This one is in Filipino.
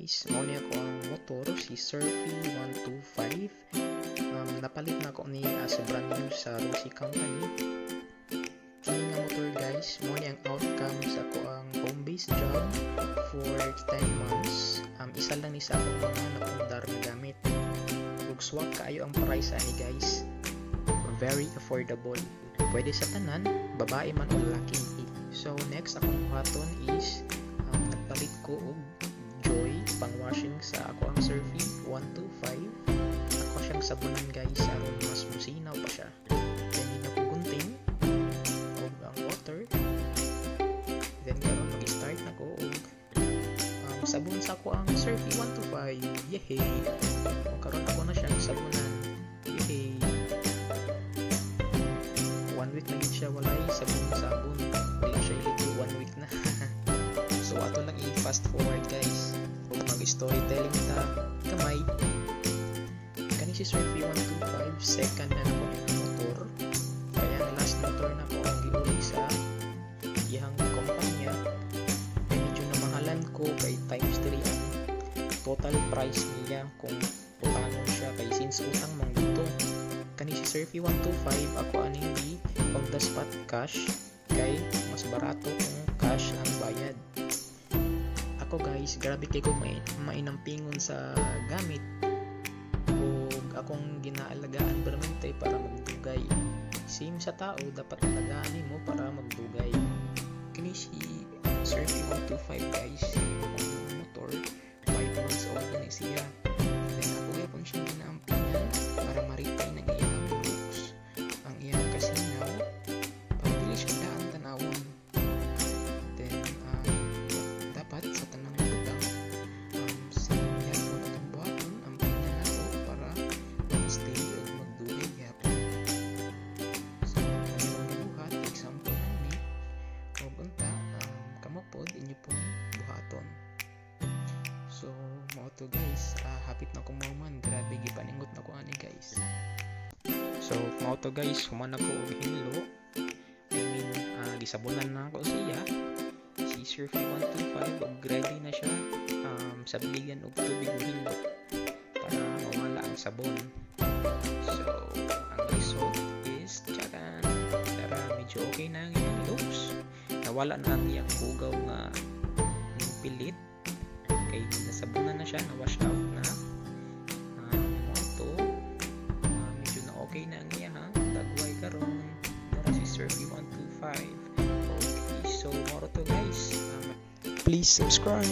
guys, mo niya ko ang motor si Surfy 125. Napalit na ko ni as a brand new sa Rossi Company. Kini nga motor guys, mo niya ang outcome sa ko ang home-based job for 10 months. Isa lang ni sa akong mga napundar na gamit. Ug swak kaayo ang price ani guys. Very affordable. Pwede sa tanan, babae man o lalaki. So next akong buhaton is nagpalit ko og Joy pang washing sa ako ang Surfy 125. Ako siyang sabunan guys aron mas musinaw pa siya. Then hindi ko gunting og ang water. Then karon mag-start na ko og sabon sa ako ang Surfy 125. Yehey! O karon ako na siyang sabunan. Yehey! 1 week na gid siya walay sabon. Wala siya iligo 1 week na. So ato lang i-fast forward guys. Kung mag-storytelling ta kamay. Kani si Surfy 125 second na ko ang motor. Kaya ang last motor na ko ang giuli sa iyang kumpanya. Medyo namahalan ko kay times 3 ang total price niya kung utangon siya kay since utang mang dito. Kani si Surfy 125 ako aning di on the spot cash kay mas barato kung cash ang bayad. Ako guys, grabe kay ko mainampingon sa gamit ug akong ginaalagaan permanente para magdugay. Same sa tao, dapat alagaan mo para magdugay. Kini si Surfy 125 guys, ang motor 5 months old na siya. Then ako gyapon siyang ginaampingan para ma-retain ang iyang looks, ang iyang kasinaw, para dili siya daan tanawon. Then dapat sa tanang butang sa iyang natong buhaton ang pingan nato para mag-stay o magdugay gyapon. So kanyang gibuhat, example ni o bunta kamapod inyo pong buhaton. So mao to guys, hapit na ko man, grabe gipaningot na ko ani guys. So mao to guys, human ako og hinlo. I mean, gisabunan na ako siya. Si Surfy 125 og ready na siya. Sabligan og tubig o hinlo para mawala ang sabon. So ang result is tsakan. Tara, medyo okay na ang iyang looks. Nawala na ang iyang bugaw nga pilit. Kay nasabunan na siya, na-wash out na. Medyo na okay na ang iya ha. Tagway karon. Nara si Surfy 125. Okay, so moro to guys. Please subscribe.